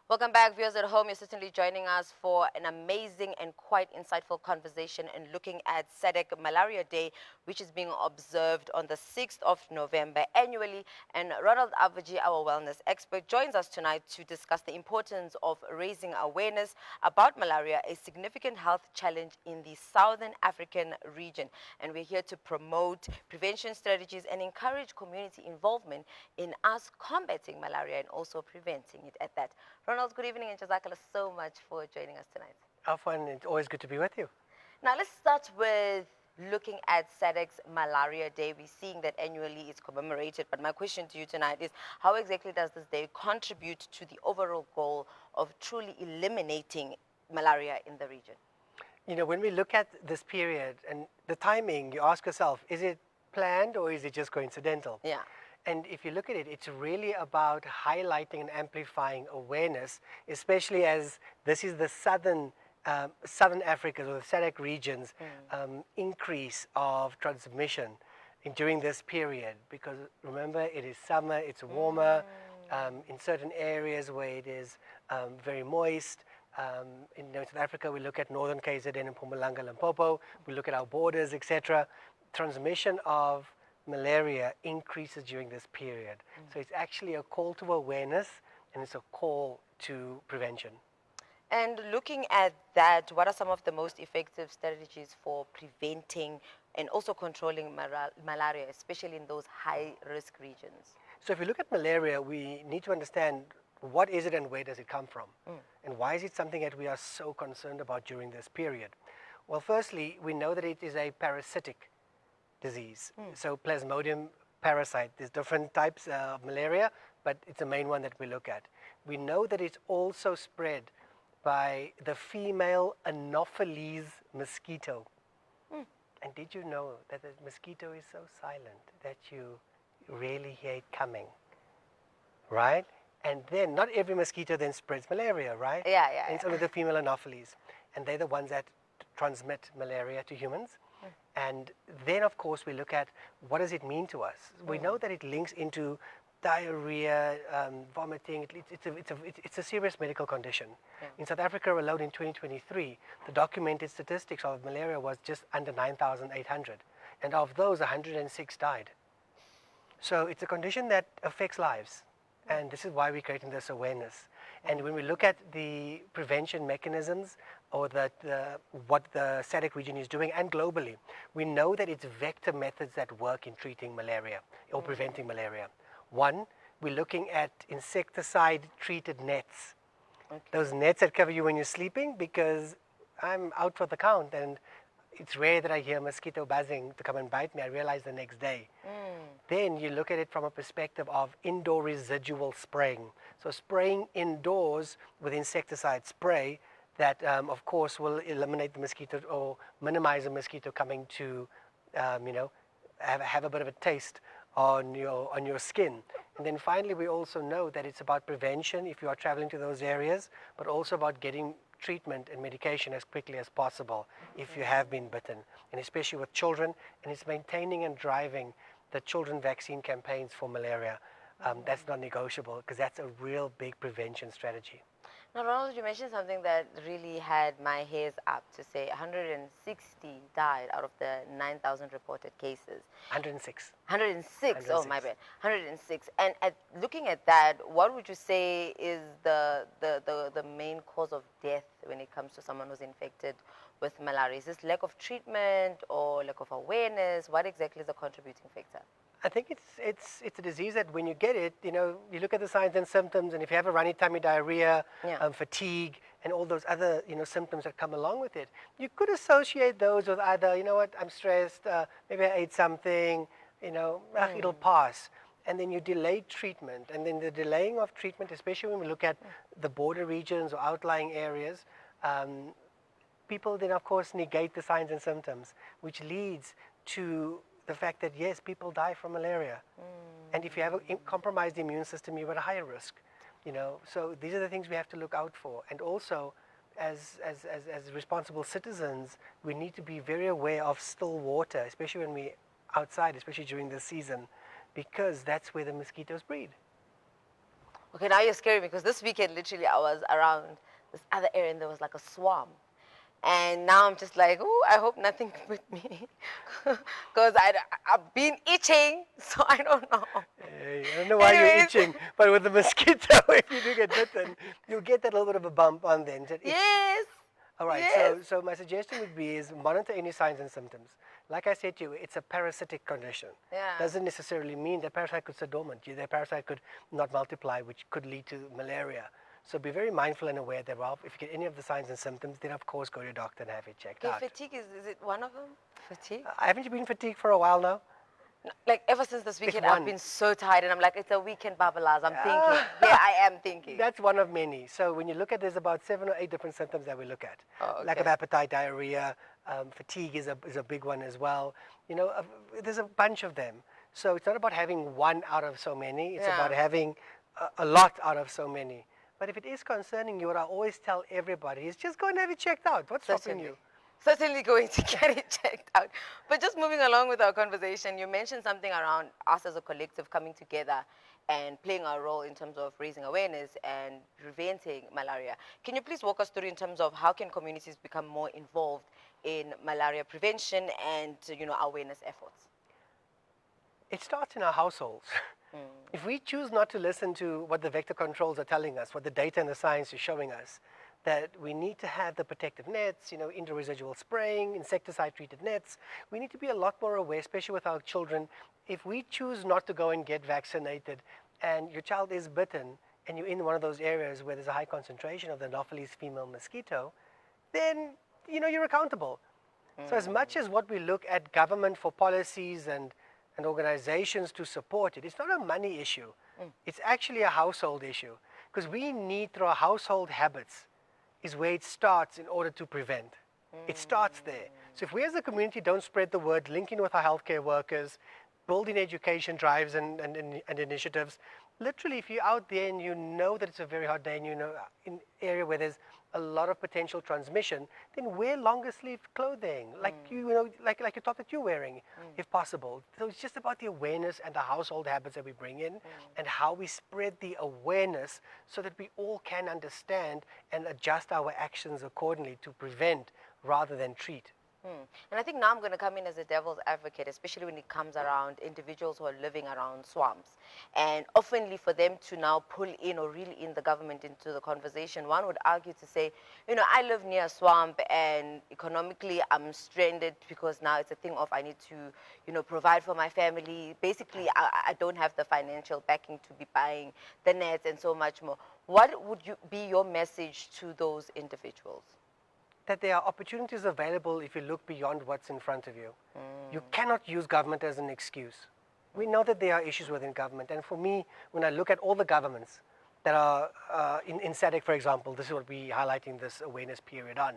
Welcome back, viewers at home. You're certainly joining us for an amazing and quite insightful conversation and looking at SADC Malaria Day, which is being observed on the 6th of November annually. And Ronald Abvajee, our wellness expert, joins us tonight to discuss the importance of raising awareness about malaria, a significant health challenge in the Southern African region. And we're here to promote prevention strategies and encourage community involvement in us combating malaria and also preventing it at that. Ronald, good evening, and Jazakallah so much for joining us tonight. Afwan, it's always good to be with you. Now, let's start with looking at SADC's Malaria Day. We're seeing that annually it's commemorated, but my question to you tonight is, how exactly does this day contribute to the overall goal of truly eliminating malaria in the region? You know, when we look at this period and the timing, you ask yourself, is it planned or is it just coincidental? Yeah. And if you look at it, it's really about highlighting and amplifying awareness, especially as this is the Southern Africa, or the SADC region's increase of transmission during this period. Because remember, it is summer, it's warmer, in certain areas where it is very moist. In South Africa, we look at northern KZN and Mpumalanga, Limpopo. We look at our borders, etc. Transmission of malaria increases during this period. So it's actually a call to awareness and it's a call to prevention. And looking at that, what are some of the most effective strategies for preventing and also controlling malaria, especially in those high-risk regions? So if you look at malaria, we need to understand what is it and where does it come from? And why is it something that we are so concerned about during this period? Well, firstly, we know that it is a parasitic disease. So Plasmodium parasite, there's different types of malaria, but it's the main one that we look at. We know that it's also spread by the female Anopheles mosquito. And did you know that the mosquito is so silent that you rarely hear it coming, right? And then not every mosquito then spreads malaria, right? Yeah. And it's only the female Anopheles, and they're the ones that transmit malaria to humans. And then, of course, we look at what does it mean to us. We know that it links into diarrhea, vomiting. It's a serious medical condition. In South Africa alone in 2023, the documented statistics of malaria was just under 9,800. And of those, 106 died. So it's a condition that affects lives. And this is why we're creating this awareness. And when we look at the prevention mechanisms or what the SADC region is doing and globally, we know that it's vector methods that work in treating malaria or preventing malaria. One, we're looking at insecticide-treated nets. Those nets that cover you when you're sleeping, because I'm out for the count and it's rare that I hear a mosquito buzzing to come and bite me. I realize the next day. Then you look at it from a perspective of indoor residual spraying. So spraying indoors with insecticide spray that, of course, will eliminate the mosquito or minimize the mosquito coming to, have a bit of a taste on your skin. And then finally, we also know that it's about prevention if you are traveling to those areas, but also about getting treatment and medication as quickly as possible if you have been bitten, and especially with children. And it's maintaining and driving the children vaccine campaigns for malaria. That's not negotiable because that's a real big prevention strategy. Now, Ronald, you mentioned something that really had my hairs up to say 160 died out of the 9,000 reported cases. 106. 106. Oh, my bad. 106. And looking at that, what would you say is the main cause of death when it comes to someone who's infected with malaria? Is this lack of treatment or lack of awareness? What exactly is the contributing factor? I think it's a disease that when you get it, you look at the signs and symptoms, and if you have a runny tummy, diarrhea, fatigue, and all those other, symptoms that come along with it, you could associate those with either, I'm stressed, maybe I ate something, it'll pass. And then you delay treatment, and then the delaying of treatment, especially when we look at the border regions or outlying areas, people then, of course, negate the signs and symptoms, which leads to the fact that, yes, people die from malaria. And if you have a compromised immune system, you're at a higher risk. So these are the things we have to look out for. And also, as responsible citizens, we need to be very aware of still water, especially when we're outside, especially during this season, because that's where the mosquitoes breed. Okay, now you're scaring me because this weekend, literally, I was around this other area and there was like a swarm. And now I'm just like, oh, I hope nothing bit me. Because I've been itching, so I don't know. Hey, I don't know why you're Anyways, itching, but with the mosquito, if you do get bitten, you'll get that little bit of a bump on then. That itch. yes, All right, yes. so my suggestion would be is monitor any signs and symptoms. Like I said to you, it's a parasitic condition. Yeah. Doesn't necessarily mean that parasite could sit dormant. That parasite could not multiply, which could lead to malaria. So be very mindful and aware thereof. If you get any of the signs and symptoms, then of course go to your doctor and have it checked Okay, out. fatigue is it one of them? Fatigue? Haven't you been fatigued for a while now? No, like ever since this It's weekend, I've one. been so tired, and I'm like, it's a weekend babblers. I'm thinking, Ah. yeah, I am thinking. That's one of many. So when you look at, there's about 7 or 8 different symptoms that we look at. Oh, Lack of okay. appetite, diarrhea, fatigue is a big one as well. You know, there's a bunch of them. So it's not about having one out of so many. It's Yeah. about having a lot out of so many. But if it is concerning you, what I always tell everybody is just go and have it checked out. What's stopping you? Certainly going to get it checked out. But just moving along with our conversation, you mentioned something around us as a collective coming together and playing our role in terms of raising awareness and preventing malaria. Can you please walk us through in terms of how can communities become more involved in malaria prevention and awareness efforts? It starts in our households. If we choose not to listen to what the vector controls are telling us, what the data and the science is showing us, that we need to have the protective nets, interresidual spraying, insecticide-treated nets. We need to be a lot more aware, especially with our children. If we choose not to go and get vaccinated and your child is bitten and you're in one of those areas where there's a high concentration of the Anopheles female mosquito, then, you're accountable. So as much as what we look at government for policies and organizations to support it, it's not a money issue. It's actually a household issue. Because we need, through our household habits, is where it starts in order to prevent. It starts there. So if we as a community don't spread the word, linking with our healthcare workers, building education drives and initiatives, literally if you're out there and you know that it's a very hot day and in an area where there's a lot of potential transmission, then wear longer sleeve clothing, like like your top that you're wearing, if possible. So it's just about the awareness and the household habits that we bring in and how we spread the awareness so that we all can understand and adjust our actions accordingly to prevent rather than treat. And I think now I'm going to come in as a devil's advocate, especially when it comes around individuals who are living around swamps. And oftenly for them to now pull in or reel in the government into the conversation, one would argue to say, I live near a swamp and economically I'm stranded because now it's a thing of I need to, provide for my family. Basically, I don't have the financial backing to be buying the nets and so much more. What would be your message to those individuals? That there are opportunities available if you look beyond what's in front of you. You cannot use government as an excuse. We know that there are issues within government, and for me, when I look at all the governments that are in SADC, for example, this is what we're highlighting this awareness period on,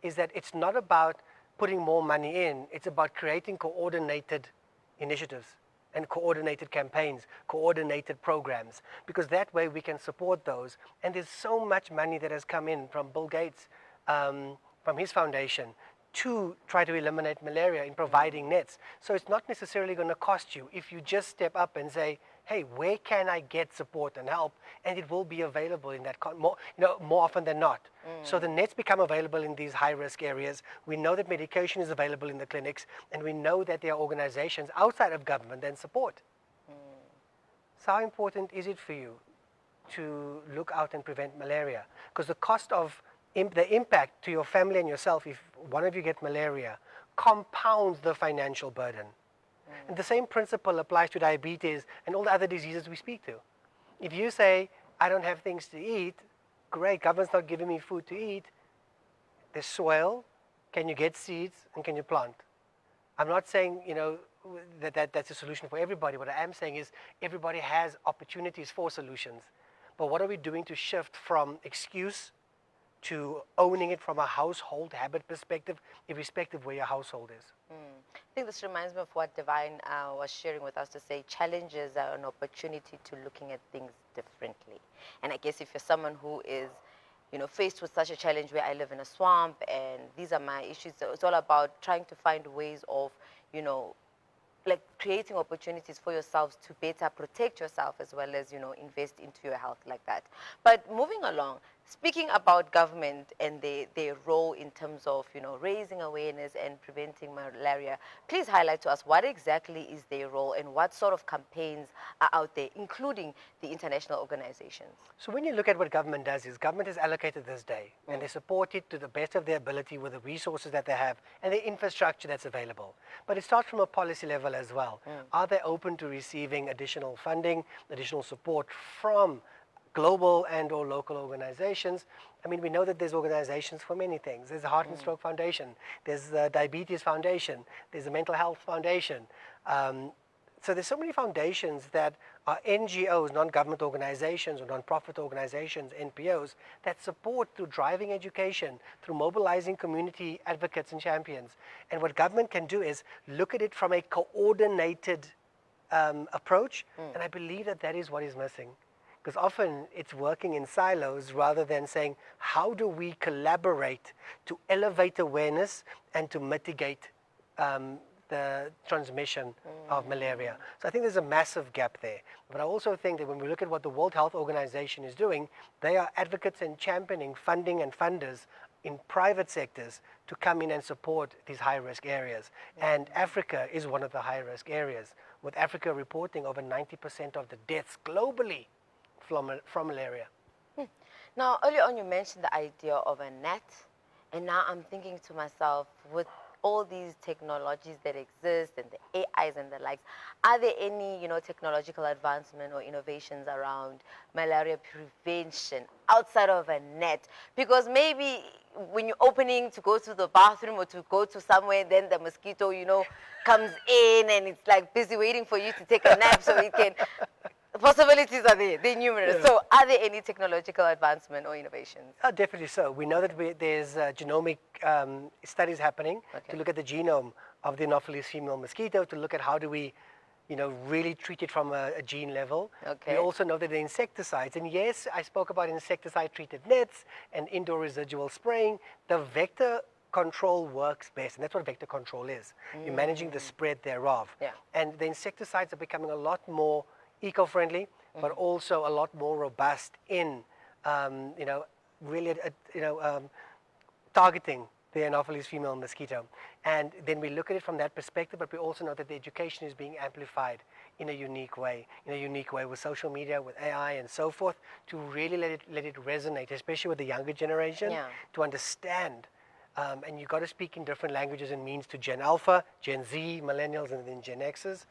is that it's not about putting more money in, it's about creating coordinated initiatives and coordinated campaigns, coordinated programs, because that way we can support those. And there's so much money that has come in from Bill Gates, from his foundation, to try to eliminate malaria in providing nets. So it's not necessarily going to cost you if you just step up and say, hey, where can I get support and help? And it will be available in that, more often than not. So the nets become available in these high-risk areas. We know that medication is available in the clinics, and we know that there are organizations outside of government that support. So how important is it for you to look out and prevent malaria? Because the cost of the impact to your family and yourself if one of you get malaria compounds the financial burden. And the same principle applies to diabetes and all the other diseases we speak to. If you say, I don't have things to eat, great, government's not giving me food to eat. There's soil, can you get seeds, and can you plant? I'm not saying, that's a solution for everybody. What I am saying is everybody has opportunities for solutions. But what are we doing to shift from excuse to owning it from a household habit perspective, irrespective of where your household is? I think this reminds me of what Divine was sharing with us to say challenges are an opportunity to looking at things differently. And I guess if you're someone who is, faced with such a challenge where I live in a swamp and these are my issues, so it's all about trying to find ways of, like creating opportunities for yourselves to better protect yourself as well as, invest into your health like that. But moving along, speaking about government and their role in terms of, raising awareness and preventing malaria, please highlight to us what exactly is their role and what sort of campaigns are out there, including the international organizations. So when you look at what government does is government has allocated this day and they support it to the best of their ability with the resources that they have and the infrastructure that's available. But it starts from a policy level as well. Are they open to receiving additional funding, additional support from global and or local organizations? I mean, we know that there's organizations for many things. There's a Heart and Stroke Foundation. There's the Diabetes Foundation. There's a Mental Health Foundation. So there's so many foundations that are NGOs, non-government organizations or non-profit organizations, NPOs, that support through driving education, through mobilizing community advocates and champions. And what government can do is look at it from a coordinated approach, and I believe that that is what is missing. Because often it's working in silos rather than saying, how do we collaborate to elevate awareness and to mitigate the transmission of malaria. So I think there's a massive gap there. But I also think that when we look at what the World Health Organization is doing, they are advocates and championing funding and funders in private sectors to come in and support these high-risk areas. And Africa is one of the high-risk areas, with Africa reporting over 90% of the deaths globally from malaria. Now, earlier on you mentioned the idea of a net, and now I'm thinking to myself, with all these technologies that exist and the AIs and the likes, are there any, technological advancement or innovations around malaria prevention outside of a net? Because maybe when you're opening to go to the bathroom or to go to somewhere, then the mosquito, comes in and it's like busy waiting for you to take a nap so it can... Possibilities are there, they're numerous. Yeah. So are there any technological advancement or innovations? Definitely so. We know that there's genomic studies happening to look at the genome of the Anopheles female mosquito, to look at how do we, really treat it from a gene level. We also know that the insecticides, and yes, I spoke about insecticide-treated nets and indoor residual spraying. The vector control works best, and that's what vector control is. You're managing the spread thereof. Yeah. And the insecticides are becoming a lot more eco-friendly, but also a lot more robust in, really, targeting the Anopheles female mosquito. And then we look at it from that perspective, but we also know that the education is being amplified in a unique way with social media, with AI and so forth, to really let it resonate, especially with the younger generation, to understand. And you've got to speak in different languages and means to Gen Alpha, Gen Z, Millennials, and then Gen X's.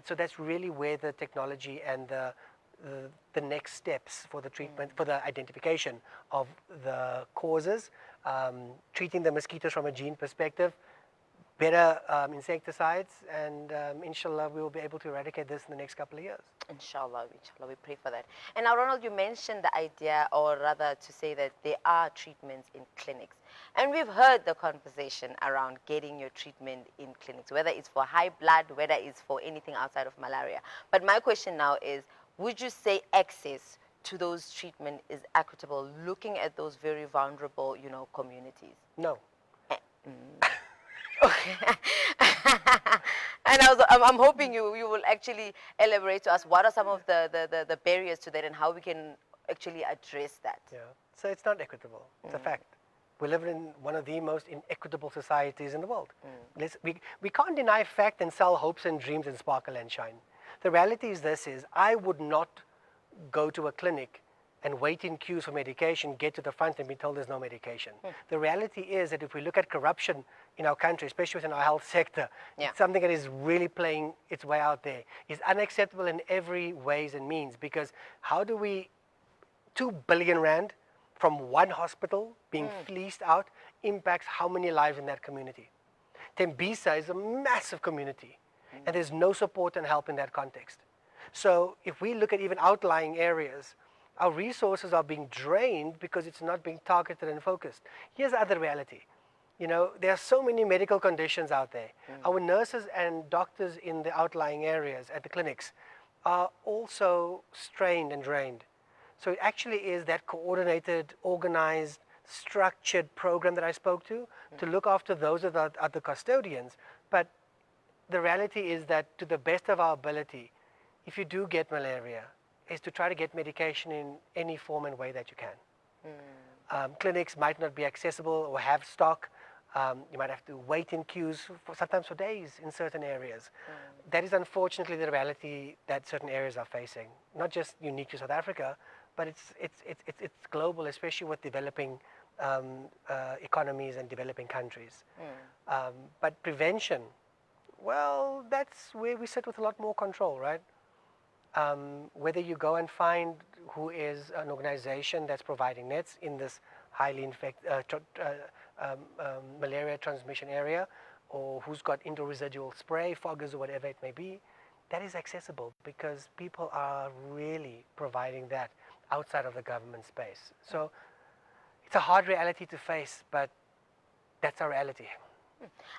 So that's really where the technology and the next steps for the treatment, for the identification of the causes, treating the mosquitoes from a gene perspective, better insecticides, and inshallah we will be able to eradicate this in the next couple of years. Inshallah, we pray for that. And now, Ronald, you mentioned the idea, or rather to say that there are treatments in clinics. And we've heard the conversation around getting your treatment in clinics, whether it's for high blood, whether it's for anything outside of malaria. But my question now is, would you say access to those treatments is equitable, looking at those very vulnerable, communities? No. Okay. And I'm hoping you will actually elaborate to us what are some of the barriers to that and how we can actually address that. Yeah. So it's not equitable. It's a fact. We live in one of the most inequitable societies in the world. We can't deny fact and sell hopes and dreams and sparkle and shine. The reality is I would not go to a clinic and wait in queues for medication, get to the front and be told there's no medication. The reality is that if we look at corruption in our country, especially within our health sector, it's something that is really playing its way out there. It's unacceptable in every ways and means, because how do we, 2 billion rand from one hospital being fleeced out impacts how many lives in that community? Tembisa is a massive community, and there's no support and help in that context. So if we look at even outlying areas, our resources are being drained because it's not being targeted and focused. Here's the other reality. There are so many medical conditions out there. Our nurses and doctors in the outlying areas at the clinics are also strained and drained. So it actually is that coordinated, organized, structured program that I spoke to look after those that are the custodians. But the reality is that to the best of our ability, if you do get malaria, is to try to get medication in any form and way that you can. Clinics might not be accessible or have stock. You might have to wait in queues sometimes for days in certain areas. That is unfortunately the reality that certain areas are facing. Not just unique to South Africa, but it's global, especially with developing economies and developing countries. But prevention, well, that's where we sit with a lot more control, right? Whether you go and find who is an organization that's providing nets in this highly malaria transmission area, or who's got indoor residual spray, foggers, or whatever it may be, that is accessible because people are really providing that outside of the government space. So it's a hard reality to face, but that's our reality.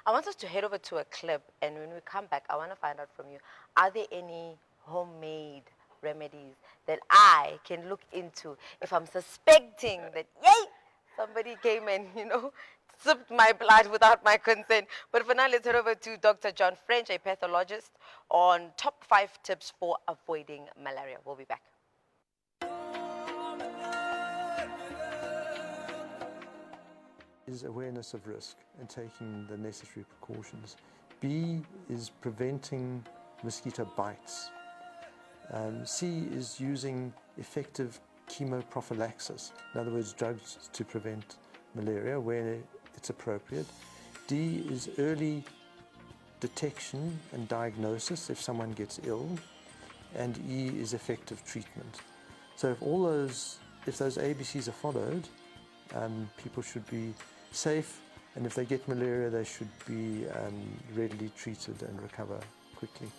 I want us to head over to a clip, and when we come back, I want to find out from you, are there any homemade remedies that I can look into if I'm suspecting that, yay, somebody came and, sipped my blood without my consent? But for now, let's head over to Dr. John French, a pathologist, on top 5 tips for avoiding malaria. We'll be back. Is awareness of risk and taking the necessary precautions. B is preventing mosquito bites. C is using effective chemoprophylaxis, in other words, drugs to prevent malaria where it's appropriate. D is early detection and diagnosis if someone gets ill. And E is effective treatment. So if those ABCs are followed, people should be safe, and if they get malaria, they should be readily treated and recover quickly.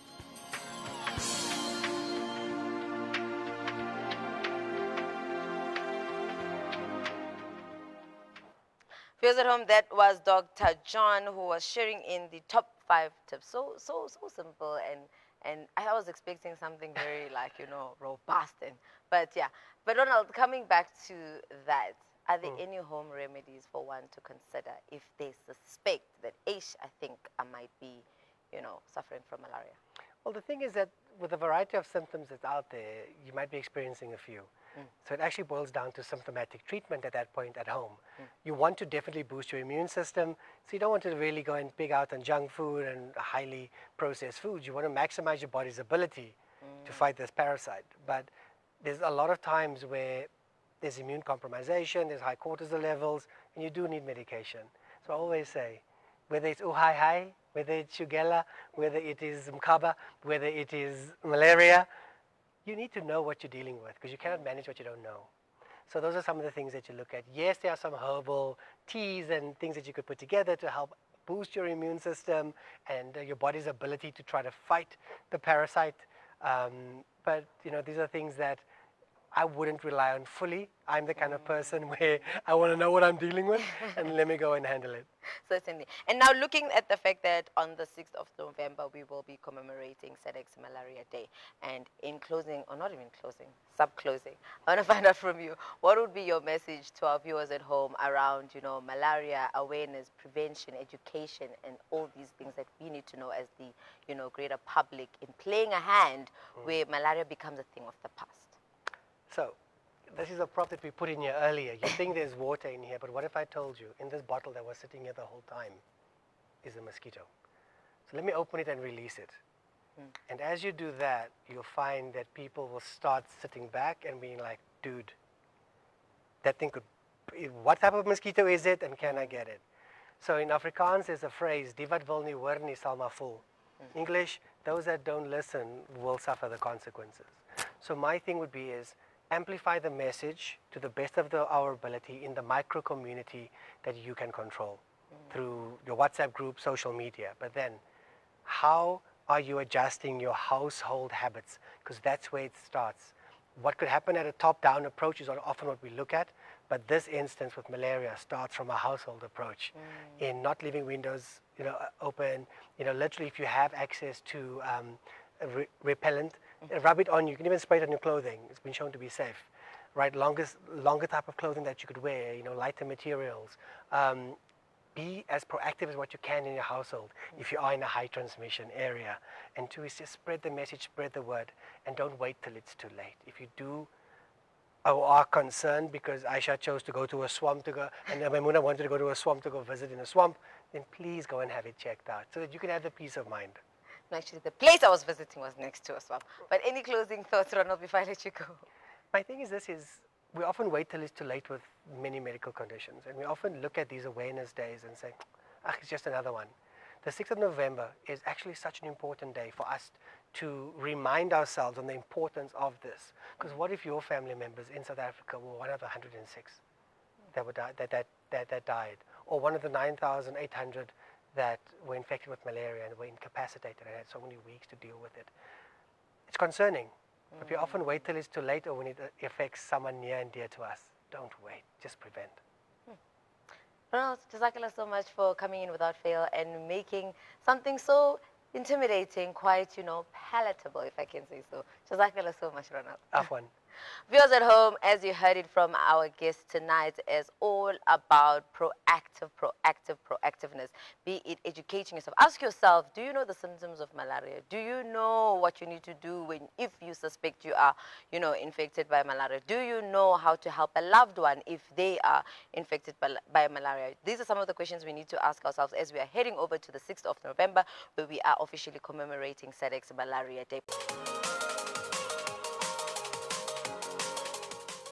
Viewers at home, that was Dr. John, who was sharing in the top 5 tips. So simple, and I was expecting something very robust, but yeah. But Ronald, coming back to that, are there any home remedies for one to consider if they suspect that, I think I might be, suffering from malaria? Well, the thing is that with the variety of symptoms that's out there, you might be experiencing a few. So it actually boils down to symptomatic treatment at that point at home. You want to definitely boost your immune system, so you don't want to really go and pig out on junk food and highly processed foods. You want to maximize your body's ability to fight this parasite. But there's a lot of times where there's immune compromisation, there's high cortisol levels, and you do need medication. So I always say, whether it's uhai, whether it's shugella, whether it is mkaba, whether it is malaria, you need to know what you're dealing with because you cannot manage what you don't know. So those are some of the things that you look at. Yes, there are some herbal teas and things that you could put together to help boost your immune system and your body's ability to try to fight the parasite. But these are things that I wouldn't rely on fully. I'm the kind of person where I want to know what I'm dealing with and let me go and handle it. Certainly. And now looking at the fact that on the 6th of November, we will be commemorating SADC's Malaria Day. And in closing, or not even closing, sub-closing, I want to find out from you, what would be your message to our viewers at home around, malaria awareness, prevention, education, and all these things that we need to know as the, greater public in playing a hand where malaria becomes a thing of the past? So, this is a prop that we put in here earlier. You think there's water in here, but what if I told you in this bottle that was sitting here the whole time is a mosquito? So let me open it and release it. And as you do that, you'll find that people will start sitting back and being like, dude, that thing what type of mosquito is it and can I get it? So in Afrikaans there's a phrase, die wat wil nie hoor nie sal maar voel. English, those that don't listen will suffer the consequences. So my thing would be is, amplify the message to the best of our ability in the micro community that you can control through your WhatsApp group, social media. But then, how are you adjusting your household habits? Because that's where it starts. What could happen at a top-down approach is often what we look at, but this instance with malaria starts from a household approach in not leaving windows open. Literally, if you have access to repellent, rub it on. You can even spray it on your clothing. It's been shown to be safe, right? Longer type of clothing that you could wear. Lighter materials. be as proactive as what you can in your household if you are in a high transmission area. And two is just spread the message, spread the word, and don't wait till it's too late. If you do or are concerned because Aisha chose to go to a swamp to go, and Maimuna wanted to go to a swamp to go visit in a swamp, then please go and have it checked out so that you can have the peace of mind. No, actually, the place I was visiting was next to a swamp. But any closing thoughts, Ronald, before I let you go? My thing is this is, we often wait till it's too late with many medical conditions, and we often look at these awareness days and say, ah, it's just another one. The 6th of November is actually such an important day for us to remind ourselves on the importance of this. Because what if your family members in South Africa were one of the 106 that died, or one of the 9,800 that were infected with malaria and were incapacitated and had so many weeks to deal with it? It's concerning. But we often wait till it's too late, or when it affects someone near and dear to us. Don't wait, just prevent. Ronald, Jazakallah so much for coming in without fail and making something so intimidating quite, palatable, if I can say so. Jazakallah so much, Ronald. Afwan. Viewers at home, as you heard it from our guest tonight, is all about proactiveness. Be it educating yourself. Ask yourself, do you know the symptoms of malaria? Do you know what you need to do if you suspect you are, infected by malaria? Do you know how to help a loved one if they are infected by malaria? These are some of the questions we need to ask ourselves as we are heading over to the 6th of November, where we are officially commemorating SADC's Malaria Day.